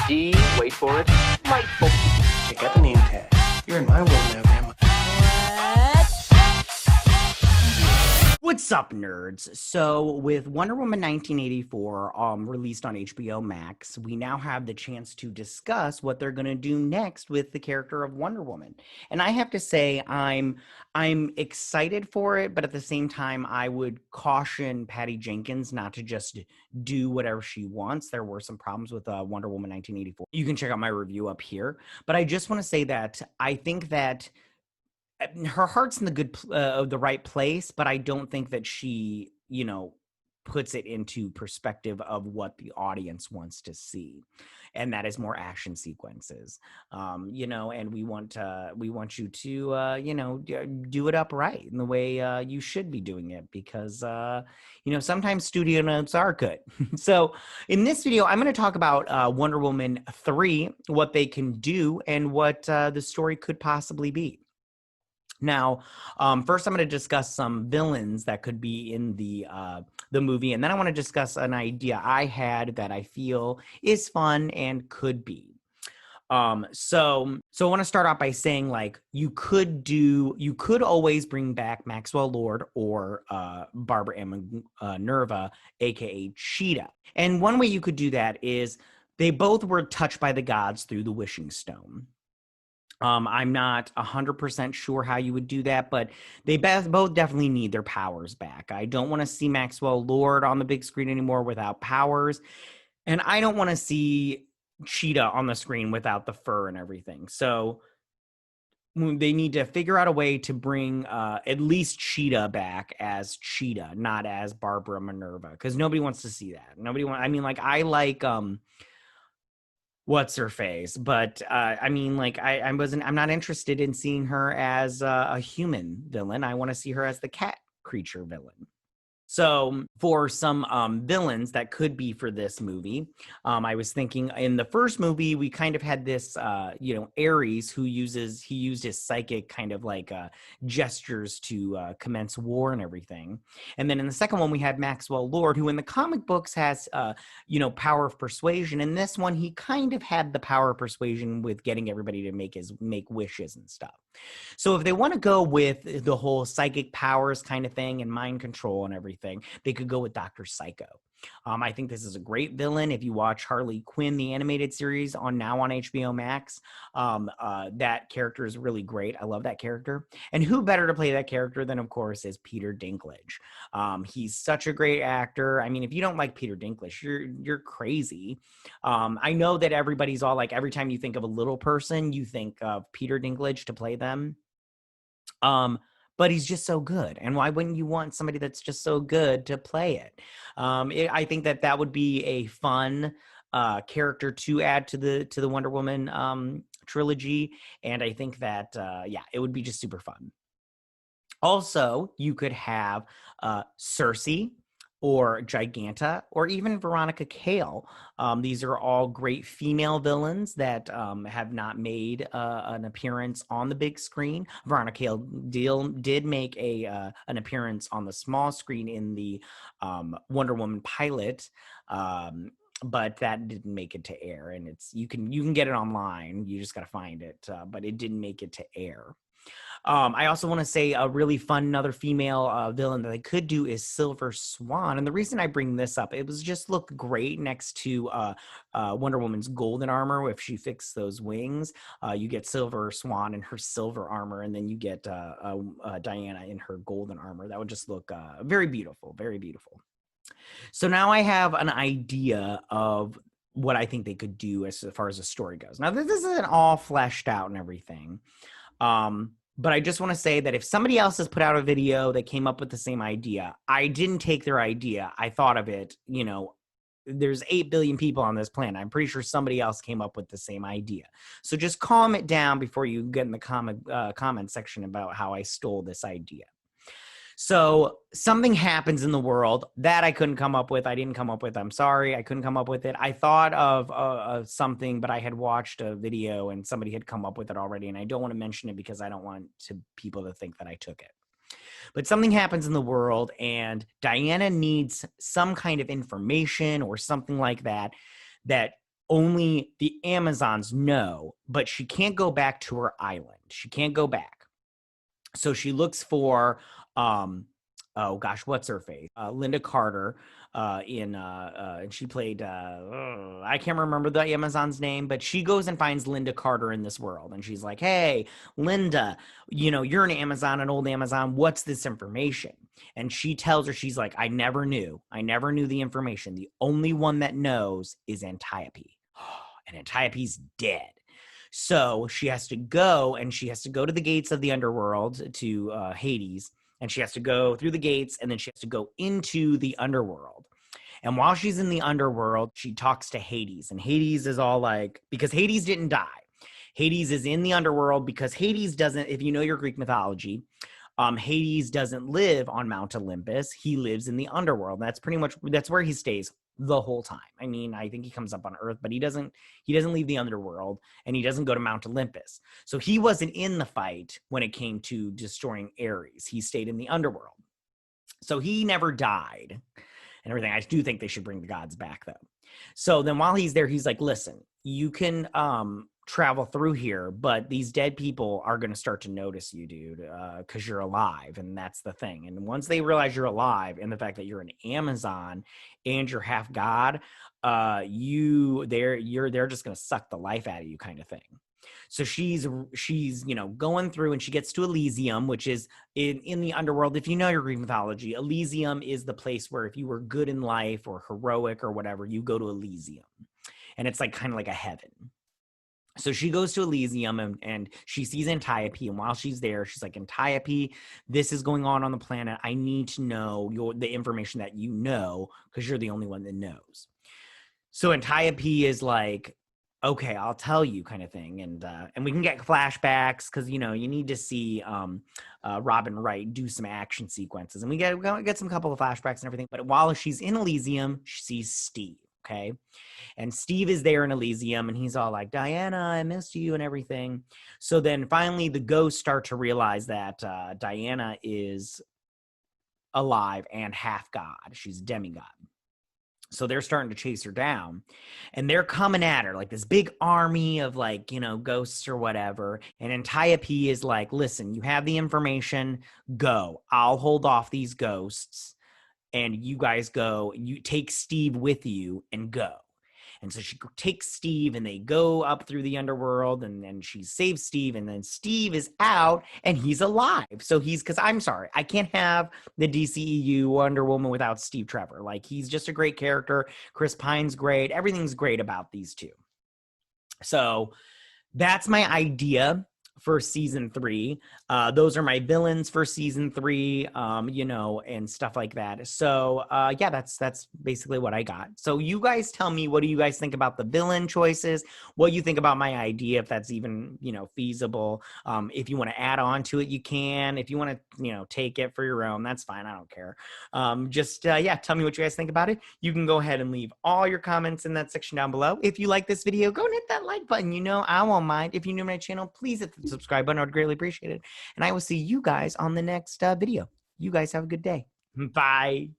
D, wait for it, delightful. Check out the name tag. You're in my world now, Grandma. What's up, nerds? So, with Wonder Woman 1984 released on HBO Max, we now have the chance to discuss what they're going to do next with the character of Wonder Woman. And I have to say, I'm excited for it, but at the same time, I would caution Patty Jenkins not to just do whatever she wants. There were some problems with Wonder Woman 1984. You can check out my review up here. But I just want to say that I think that her heart's in the right place, but I don't think that she, puts it into perspective of what the audience wants to see, and that is more action sequences. And we want you to, do it upright in the way you should be doing it, because sometimes studio notes are good. So in this video, I'm going to talk about Wonder Woman 3, what they can do, and what the story could possibly be. Now, first I'm going to discuss some villains that could be in the movie, and then I want to discuss an idea I had that I feel is fun and could be. So I want to start off by saying, like, you could always bring back Maxwell Lord or Barbara and Minerva, aka Cheetah. And one way you could do that is they both were touched by the gods through the wishing stone. I'm not 100% sure how you would do that, but they both definitely need their powers back. I don't want to see Maxwell Lord on the big screen anymore without powers, and I don't want to see Cheetah on the screen without the fur and everything. So they need to figure out a way to bring at least Cheetah back as Cheetah, not as Barbara Minerva, because nobody wants to see that. I like what's her face, but I'm not interested in seeing her as a human villain. I want to see her as the cat creature villain. So for some villains that could be for this movie, I was thinking in the first movie, we kind of had this, Ares, who used his psychic kind of like gestures to commence war and everything. And then in the second one, we had Maxwell Lord, who in the comic books has, power of persuasion. In this one, he kind of had the power of persuasion with getting everybody to make wishes and stuff. So if they want to go with the whole psychic powers kind of thing and mind control and everything, they could go with Doctor Phsyco. I think this is a great villain. If you watch Harley Quinn, the animated series on HBO Max, that character is really great. I love that character. And who better to play that character than, of course, is Peter Dinklage. He's such a great actor. I mean, if you don't like Peter Dinklage, you're crazy. I know that everybody's all like, every time you think of a little person, you think of Peter Dinklage to play them. But he's just so good. And why wouldn't you want somebody that's just so good to play it? I think that would be a fun character to add to the Wonder Woman trilogy. And I think that, it would be just super fun. Also, you could have Cersei or Giganta, or even Veronica Cale. These are all great female villains that have not made an appearance on the big screen. Veronica Cale did make an appearance on the small screen in the Wonder Woman pilot, but that didn't make it to air. And you can get it online. You just got to find it, but it didn't make it to air. I also want to say a really fun, another female villain that they could do is Silver Swan. And the reason I bring this up, it was just look great next to Wonder Woman's golden armor. If she fixed those wings, you get Silver Swan in her silver armor, and then you get Diana in her golden armor. That would just look very beautiful, very beautiful. So now I have an idea of what I think they could do as far as the story goes. Now, this isn't all fleshed out and everything. But I just want to say that if somebody else has put out a video that came up with the same idea, I didn't take their idea. I thought of it, there's 8 billion people on this planet. I'm pretty sure somebody else came up with the same idea. So just calm it down before you get in the comment section about how I stole this idea. So something happens in the world that I couldn't come up with. I didn't come up with. I'm sorry. I couldn't come up with it. I thought of something, but I had watched a video and somebody had come up with it already. And I don't want to mention it because I don't want people to think that I took it. But something happens in the world and Diana needs some kind of information or something like that only the Amazons know, but she can't go back to her island. She can't go back. So she looks for, oh gosh, what's her face? Lynda Carter, and she played, I can't remember the Amazon's name, but she goes and finds Lynda Carter in this world. And she's like, hey, Lynda, you're an Amazon, an old Amazon. What's this information? And she tells her, she's like, I never knew the information. The only one that knows is Antiope. And Antiope's dead. So she has to go, and she has to go to the gates of the underworld, to Hades, and she has to go through the gates, and then she has to go into the underworld. And while she's in the underworld, she talks to Hades, and Hades is all like, because Hades didn't die. Hades is in the underworld because Hades doesn't, if you know your Greek mythology, Hades doesn't live on Mount Olympus. He lives in the underworld. That's where he stays the whole time. I mean, I think he comes up on Earth, but he doesn't leave the underworld, and he doesn't go to Mount Olympus. So he wasn't in the fight when it came to destroying Ares. He stayed in the underworld. So he never died and everything. I do think they should bring the gods back, though. So then while he's there, he's like, listen, you can travel through here, but these dead people are going to start to notice you, dude, because you're alive, and that's the thing. And once they realize you're alive, and the fact that you're an Amazon and you're half god, they're just going to suck the life out of you, kind of thing. So she's going through, and she gets to Elysium, which is in the underworld. If you know your Greek mythology, Elysium is the place where if you were good in life or heroic or whatever, you go to Elysium, and it's like kind of like a heaven. So she goes to Elysium, and she sees Antiope. And while she's there, she's like, Antiope, this is going on the planet. I need to know the information that you know, because you're the only one that knows. So Antiope is like, okay, I'll tell you, kind of thing. And we can get flashbacks because, you need to see Robin Wright do some action sequences. And we get some couple of flashbacks and everything. But while she's in Elysium, she sees Steve, okay? And Steve is there in Elysium, and he's all like, Diana, I missed you and everything. So then finally the ghosts start to realize that Diana is alive and half god. She's a demigod. So they're starting to chase her down, and they're coming at her like this big army of ghosts or whatever. And Antiope is like, listen, you have the information, go. I'll hold off these ghosts, and you guys go. You take Steve with you and go. And so she takes Steve, and they go up through the underworld, and then she saves Steve, and then Steve is out, and he's alive. So because I'm sorry, I can't have the DCEU Wonder Woman without Steve Trevor. Like, he's just a great character. Chris Pine's great. Everything's great about these two. So that's my idea for season 3. Those are my villains for season 3, and stuff like that. So yeah, that's basically what I got. So you guys tell me, what do you guys think about the villain choices? What you think about my idea, if that's even feasible. If you want to add on to it, you can. If you want to take it for your own, that's fine. I don't care. Yeah, tell me what you guys think about it. You can go ahead and leave all your comments in that section down below. If you like this video, go and hit that like button. I won't mind. If you're new to my channel, please hit the subscribe button. I would greatly appreciate it. And I will see you guys on the next video. You guys have a good day. Bye.